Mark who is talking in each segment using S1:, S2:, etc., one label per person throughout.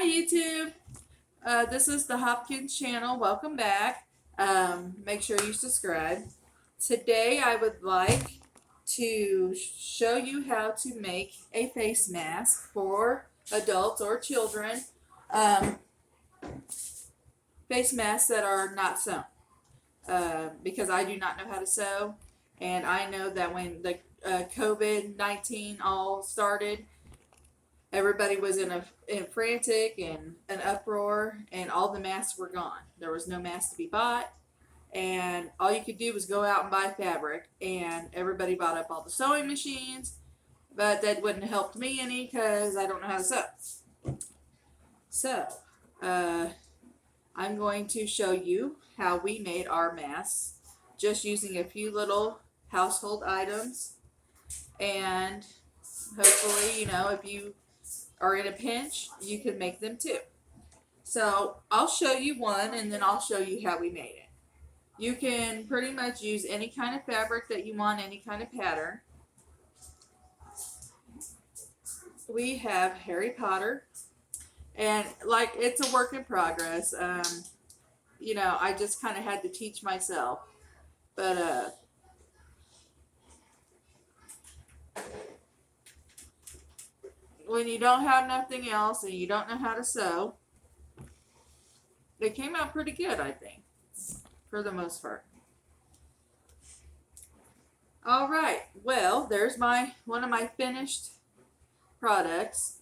S1: YouTube. This is the Hopkins channel. Welcome back. Make sure you subscribe. Today I would like to show you how to make a face mask for adults or children. Face masks that are not sewn. Because I do not know how to sew. And I know that when the COVID-19 all started, everybody was in frantic and an uproar, and all the masks were gone. There was no mask to be bought, and all you could do was go out and buy fabric, and everybody bought up all the sewing machines, but that wouldn't have helped me any because I don't know how to sew. So, I'm going to show you how we made our masks just using a few little household items, and hopefully, if you are in a pinch, you can make them too. So I'll show you one, and then I'll show you how we made it. You can pretty much use any kind of fabric that you want, any kind of pattern. We have Harry Potter, and it's a work in progress. I just kind of had to teach myself, but when you don't have nothing else and you don't know how to sew, it came out pretty good, I think, for the most part. All right, well, there's one of my finished products,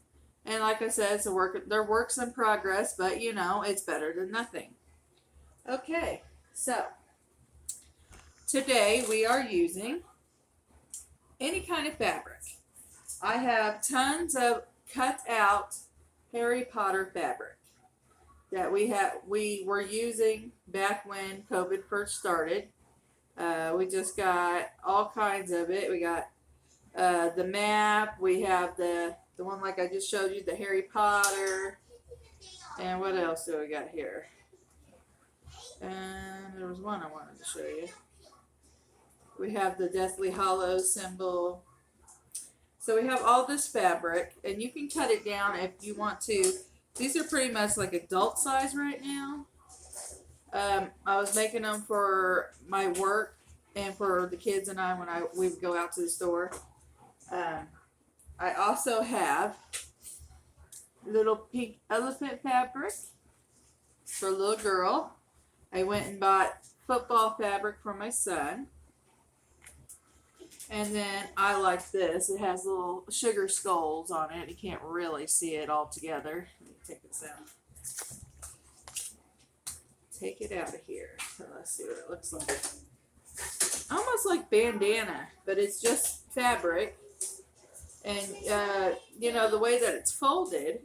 S1: and like I said, they're works in progress, but it's better than nothing. Okay, so today we are using any kind of fabric. I have tons of cut out Harry Potter fabric that we were using back when COVID first started. We just got all kinds of it. We got the map. We have the one like I just showed you, the Harry Potter. And what else do we got here? And there was one I wanted to show you. We have the Deathly Hallows symbol. So we have all this fabric, and you can cut it down if you want to. These are pretty much like adult size right now. I was making them for my work and for the kids and I when we would go out to the store. I also have little pink elephant fabric for a little girl. I went and bought football fabric for my son. And then I like this. It has little sugar skulls on it. You can't really see it all together. Let me take this out. Take it out of here. So let's see what it looks like. Almost like bandana, but it's just fabric. And, the way that it's folded,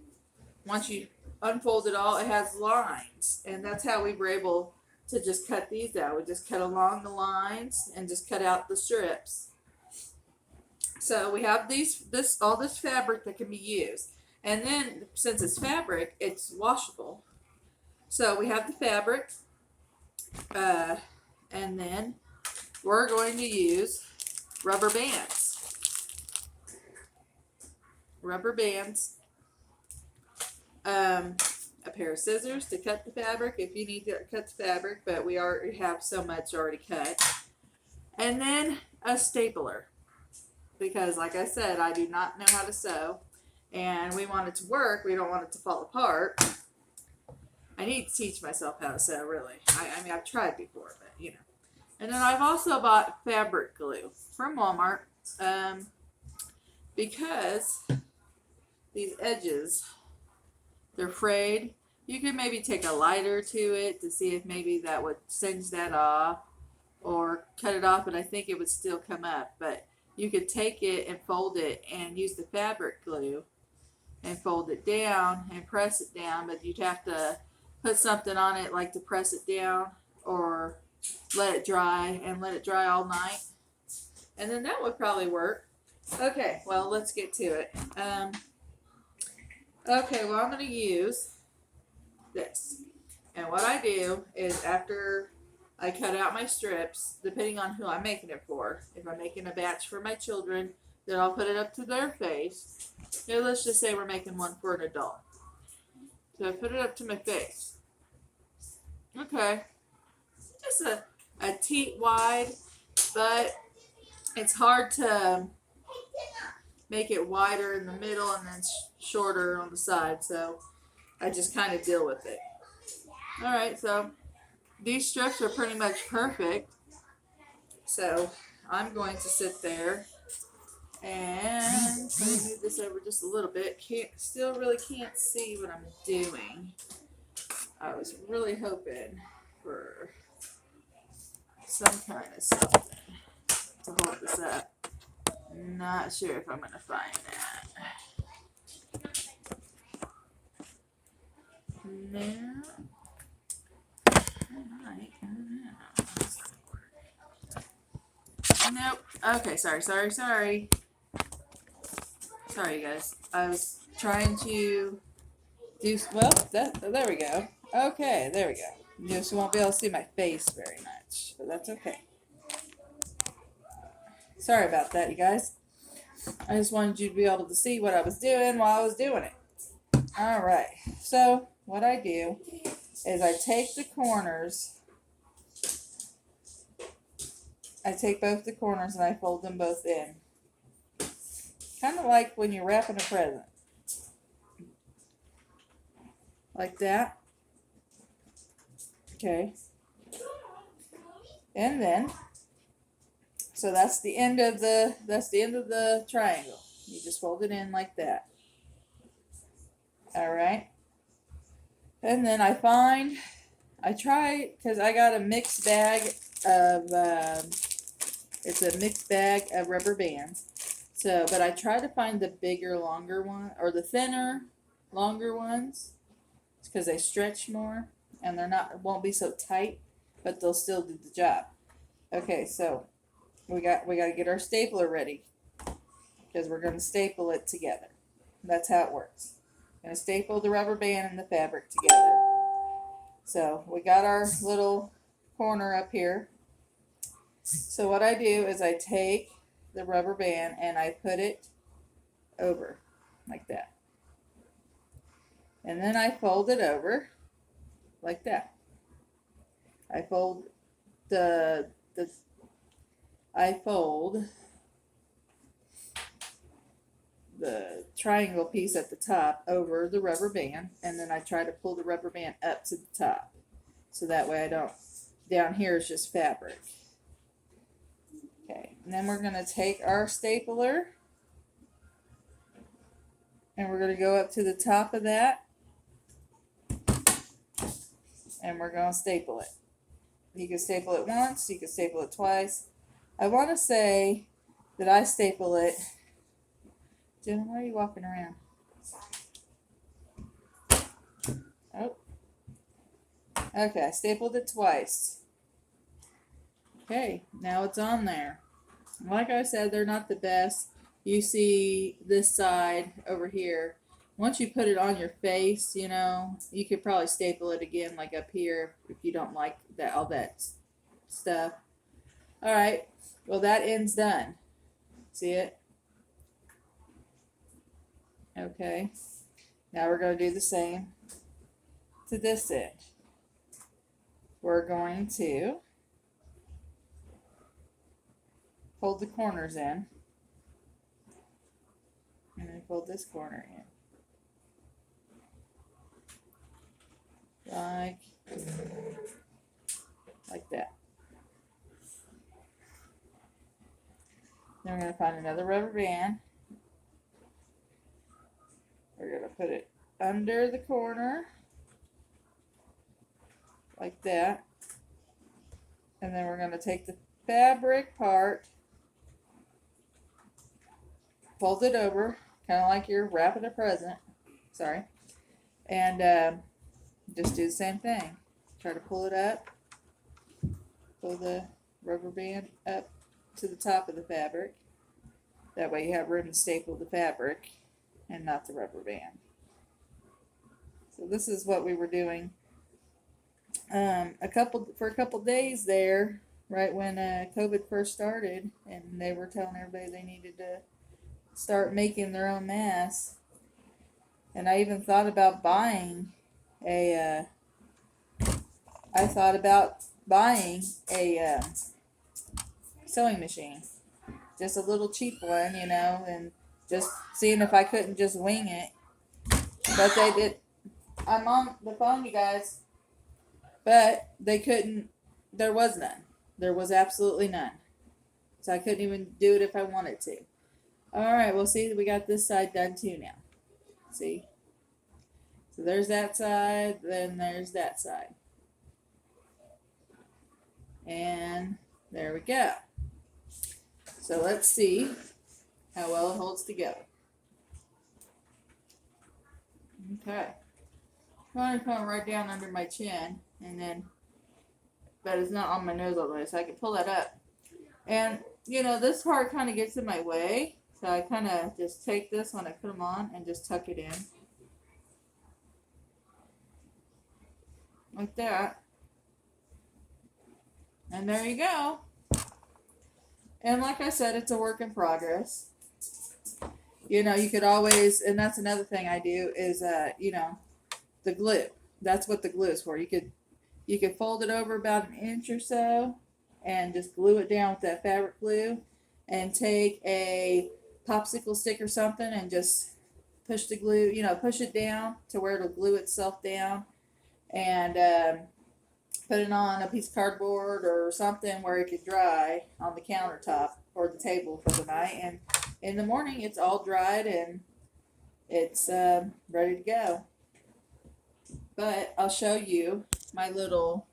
S1: once you unfold it all, it has lines. And that's how we were able to just cut these out. We just cut along the lines and just cut out the strips. So we have all this fabric that can be used. And then, since it's fabric, it's washable. So we have the fabric. And then we're going to use rubber bands. Rubber bands. A pair of scissors to cut the fabric if you need to cut the fabric, but we already have so much already cut. And then a stapler. Because, like I said, I do not know how to sew, and we want it to work. We don't want it to fall apart. I need to teach myself how to sew, really. I mean, I've tried before, but, And then I've also bought fabric glue from Walmart, because these edges, they're frayed. You could maybe take a lighter to it to see if maybe that would singe that off, or cut it off, but I think it would still come up, but you could take it and fold it and use the fabric glue and fold it down and press it down, but you'd have to put something on it like to press it down, or let it dry all night. And then that would probably work. Okay, well, let's get to it. Okay, well, I'm going to use this. And what I do is after I cut out my strips, depending on who I'm making it for. If I'm making a batch for my children, then I'll put it up to their face. Now, let's just say we're making one for an adult. So I put it up to my face. Okay. Just a teat wide, but it's hard to make it wider in the middle and then shorter on the side. So I just kind of deal with it. Alright, so these strips are pretty much perfect. So I'm going to sit there and so move this over just a little bit. Still really can't see what I'm doing. I was really hoping for some kind of something to hold this up. Not sure if I'm gonna find that. No. Nope. Okay, sorry. Sorry, you guys. I was trying to do, well, there we go. Okay, there we go. You just won't be able to see my face very much, but that's okay. Sorry about that, you guys. I just wanted you to be able to see what I was doing while I was doing it. Alright, so what I do is I take the corners, I take both the corners and I fold them both in. Kind of like when you're wrapping a present. Like that. Okay. And then, so that's the end of the triangle. You just fold it in like that. Alright. And then I try, because I got a mixed bag of, it's a mixed bag of rubber bands. So, but I try to find the bigger, longer one, or the thinner, longer ones, because they stretch more, and won't be so tight, but they'll still do the job. Okay, so we got to get our stapler ready, because we're going to staple it together. That's how it works. Going to staple the rubber band and the fabric together. So we got our little corner up here. So what I do is I take the rubber band and I put it over like that. And then I fold it over like that. I fold the triangle piece at the top over the rubber band, and then I try to pull the rubber band up to the top. So that way down here is just fabric. Okay, and then we're going to take our stapler and we're going to go up to the top of that and we're going to staple it. You can staple it once, you can staple it twice. I want to say that I staple it. Jen, why are you walking around? Oh. Okay, I stapled it twice. Okay, now it's on there. Like I said, they're not the best. You see this side over here. Once you put it on your face, you could probably staple it again, like up here, if you don't like all that stuff. All right, well, that end's done. See it? Okay, now we're going to do the same to this end. We're going to fold the corners in, and then fold this corner in. Like that. Then we're going to find another rubber band. We're going to put it under the corner, like that. And then we're going to take the fabric part, fold it over, kind of like you're wrapping a present. Sorry. And just do the same thing. Try to pull it up. Pull the rubber band up to the top of the fabric. That way you have room to staple the fabric and not the rubber band. So this is what we were doing for a couple days there, right when COVID first started, and they were telling everybody they needed to start making their own masks. And I even thought about buying I thought about buying a sewing machine, just a little cheap one, you know, and just seeing if I couldn't just wing it. But they did. I'm on the phone, you guys. But they couldn't. There was none. There was absolutely none. So I couldn't even do it if I wanted to. All right, we'll see. We got this side done too now. See? So there's that side, then there's that side. And there we go. So let's see how well it holds together. Okay. I'm going to come right down under my chin, and then, but it's not on my nose all the way, so I can pull that up. And, you know, this part kind of gets in my way, so I kind of just take this when I put them on and just tuck it in. Like that. And there you go. And like I said, it's a work in progress. You know, you could always, and that's another thing I do is, you know, the glue. That's what the glue is for. You could fold it over about an inch or so and just glue it down with that fabric glue, and take a popsicle stick or something and just push the glue, you know, push it down to where it'll glue itself down, and put it on a piece of cardboard or something where it could dry on the countertop or the table for the night. And in the morning, it's all dried and it's ready to go. But I'll show you my little,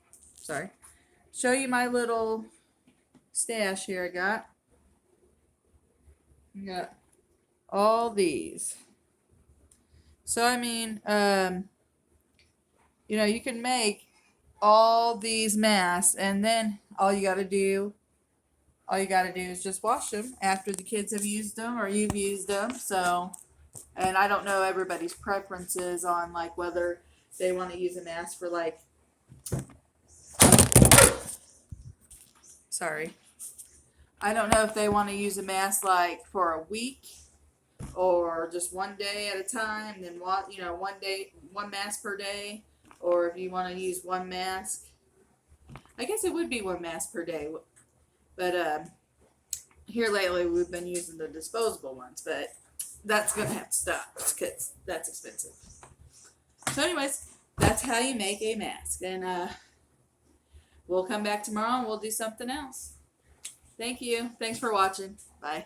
S1: stash here I got. I got all these. So, I mean, you know, you can make all these masks, and then all you got to do is just wash them after the kids have used them or you've used them. So, and I don't know everybody's preferences on like whether they want to use a mask for like, I don't know if they want to use a mask like for a week or just one day at a time, then what, you know, one mask per day, or if you want to use one mask. I guess it would be one mask per day, but here lately we've been using the disposable ones, but that's gonna have to stop because that's expensive. So anyways, that's how you make a mask, and we'll come back tomorrow and we'll do something else. Thank you. Thanks for watching. Bye.